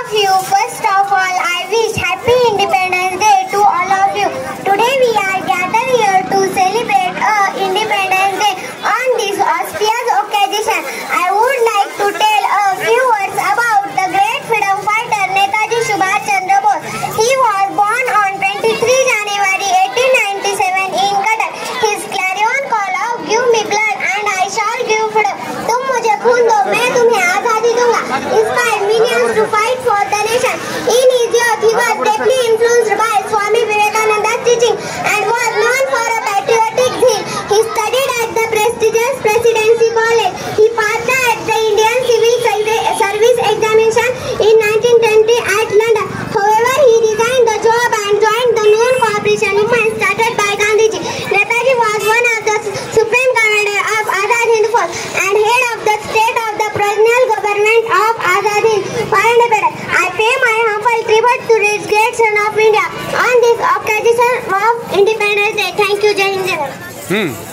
of you. First of all, I wish Happy Independence Day to all of you. Today we are gathered here to celebrate Independence Day. On this auspicious occasion, I would like to tell a few words about the great freedom fighter Netaji Subhash Chandra Bose. He was born on 23 January 1897 in Cuttack. His clarion call of "Give me blood and I shall give freedom." तुम मुझे खून दो, मैं तुम्हें आजादी दूंगा. Inspired millions to fight for the nation. In his youth, he was deeply influenced by Swami Vivekananda's teaching and was known for a patriotic zeal. He studied at the prestigious Presidency College. He passed at the Indian Civil Service examination in 1920 at London. However, he resigned the job and joined the non-cooperation movement started by Gandhiji. Netaji was one of the supreme commander of Azad Hind Force and head of the state of the provisional government of Azad Hind for independence. I pay my humble tribute to this great son of India on this occasion of Independence Day. Thank you, Jai Hind.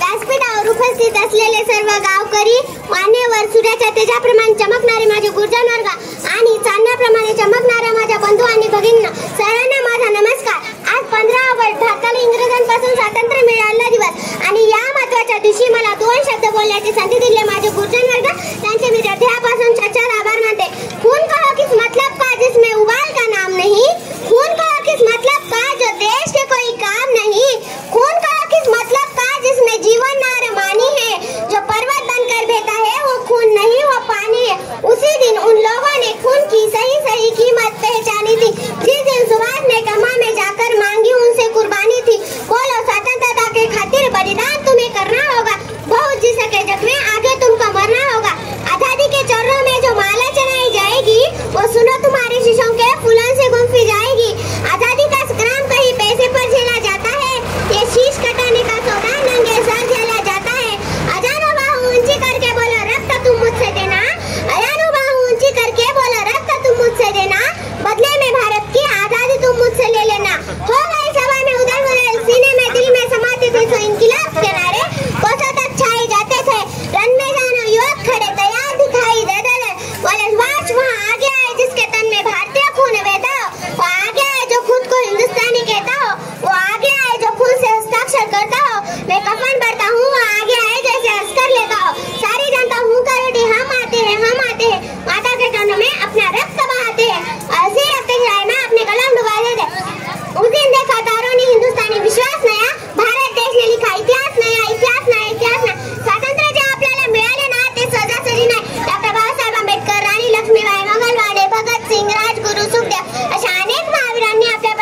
व्यासपीठावर उपस्थित असलेले सर्व गावकरी, मान्यवर, सूर्याच्या तेजाप्रमाणे चमकणारे माझे गुरुजन वर्ग आणि चांदण्याप्रमाणे चमकणाऱ्या माझ्या बंधू आणि भगिनींना सर्वांना माझा नमस्कार. आज 15 ऑगस्ट भारताला इंग्रजांपासून स्वातंत्र्य मिळालेला दिवस आणि या महत्त्वाच्या दिवशी मला 2 शब्द बोलण्याची संधी दिली माझे गुरुजन वर्ग, त्यांचे मी हृदयापासून सच्चा आभार मानते. खून कहो किस मतलब का जिसमें उबाल का नाम नहीं, खून कहो किस मतलब का जो देश के कोई काम नहीं, खून कहो किस मतलब का जिसमें जीवन नारमानी है, जो पर्वत बनकर बहता है वो खून नहीं वो पानी है. उसी दिन उन लोगों ने खून की सही कीमत पहचानी थी. जिस दिन सुभाष ने कमा में जाकर मांगी उनसे कुर्बानी थी. बोलो स्वतंत्रता के खातिर बलिदान तुम्हें करना होगा, बहुत जी सके जग में आगे तुमको मरना होगा. आजादी के चरणों में जो माला चढ़ाई जाएगी वो सुनो तुम्हारे शीशों के फूलों से गुंफी जाएगी. आजादी का संग्राम कहीं पैसे पर झेला जाता है, ये शीश कटाने का सौदा नंगे सर झेला जाता है. अजानो बाहु ऊंची करके बोलो रक्त तुम मुझसे देना, अजानो बाहु ऊंची करके बोलो रक्त तुम मुझसे देना, बदले में भारत की आजादी तुम मुझसे ले लेना. हो गई सभा में उधर उधर, सीने में दिल में समाते थे सो इनकलाब के नारे कोसों तक छाए जाते थे. रन में जानो युवक खड़े तैयार दिखाई दे दे बोले वाच वहाँ आगे आए जिसके तन में भारतीय खून बहता हो, वो आगे आए जो खुद को हिंदुस्तानी कहता हो, वो आगे आए जो खून से हस्ताक्षर करता हो. मैं कफन भरता हूँ वो आगे आए जैसे अस्कर लेता हो. सारी जनता हूँ करोटी हम आते हैं माता के चरणों में अपना रक्त बहाते हैं. ऐसे रक्त गिराए में अपने कलम डुबा देते. उस दिन देखा तारों ने हिंदुस्तानी विश्वास नया, भारत देश ने लिखा इतिहास नया. स्वातंत्र्य जे आपल्याला मिळाले ना ते सहजासहजी नाही. डॉक्टर बाबासाहेब आंबेडकर, राणी लक्ष्मीबाई, मंगलवाडे, भगतसिंग, राजगुरू, सुखदेव अशा अनेक महावीरांनी आपल्या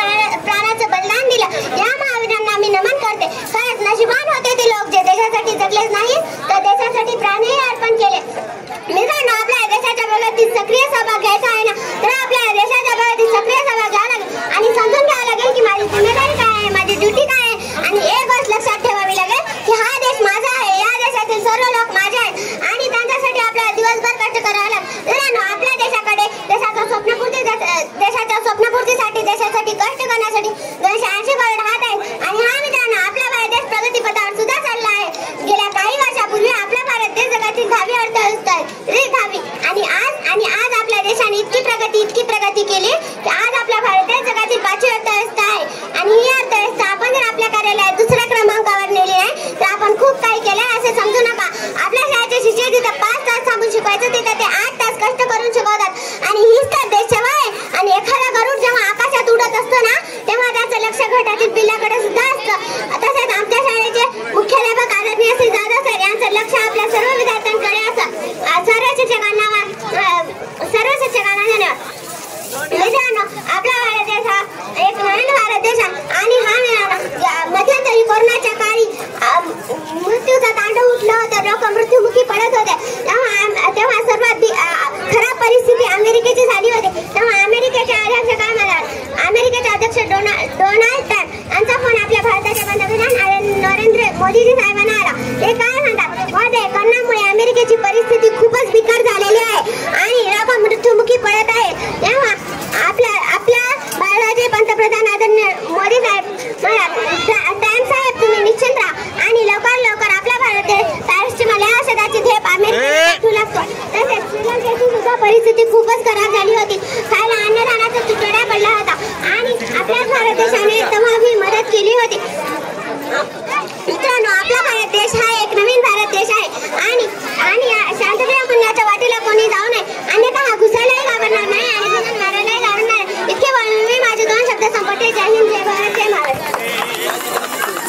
प्राणाचं बलिदान दिलं. या महावीरांना मी नमन करते. खरंच नशिबान होते ते लोक जे देशासाठी जगलेच नाही तर देशासाठी प्राणही अर्पण केले. मित्रांनो, आपल्या देशाच्या प्रगतीत सक्रिय सहभाग घ्यायचा आहे ना, तर आपल्या देशाच्या प्रगतीत सक्रिय सहभाग घ्यावा लागेल आणि समजून घ्यावं लागेल की माझी जिम्मेदारी काय आहे, माझी ड्युटी काय आहे. आणि एक गोष्ट लक्षात ठेवावी लागेल की हा देश माझा आहे, या देशातील सर्व लोक माझे आहेत आणि त्यांच्यासाठी आपल्याला दिवसभर कष्ट करावे लागेल. मित्रांनो, आपल्या देशाकडे देशाच्या स्वप्नपूर्तीसाठी देशासाठी कष्ट करण्यासाठी 280 करोड हात आहेत. आणि हा मित्रांनो, आपला भारत देश प्रगतीपथावर सुद्धा चालला आहे. गेल्या काही वर्षापूर्वी आपला भारत देश जगातील 10वी अर्थव्यवस्था आणि आज आपल्या देशाने इतकी प्रगती केली की आज आपला भारत देश जगातील 5वी अर्थव्यवस्था आहे. आणि ही अर्थव्यवस्था आपण जर आपल्या कार्यालयात दुसऱ्या क्रमांकावर नेली आहे तर आपण खूप काही केलं आहे असे समजू नका. आपल्या शाळेचे शिक्षक तिथे 5 तास थांबून शिकवायचं तिथे ते 8 तास कष्ट करून शिकवतात. आणि हीच तर देश सेवा आहे. आणि एखादा गरुड जेव्हा आकाशात उडत असतो ना तेव्हा त्याचं लक्ष घटातील पिल्लाकडे सुद्धा असतं. तसेच आमच्या शाळेचे मुख्याध्यापक आदरणीय श्री जाधव सर यांचं लक्ष आपल्या सर्व विद्यार्थ्यांकडे असतं. सर्व शिक्षकांना धन्यवाद. मित्रांनो, आपला भारत देश हा एक नवीन भारत देश आहे आणि हा मध्यंतरी कोरोनाच्या काळी मृत्यूचा तांडव उठला होता, लोक मृत्युमुखी पडत होते. तेव्हा सर्वात खराब परिस्थिती अमेरिकेची झाली होती. तेव्हा अमेरिकेचे अध्यक्ष डोनाल्ड ट्रम्प यांचा फोन आपल्या भारताच्या पंतप्रधान नरेंद्र मोदीजी साहेबांना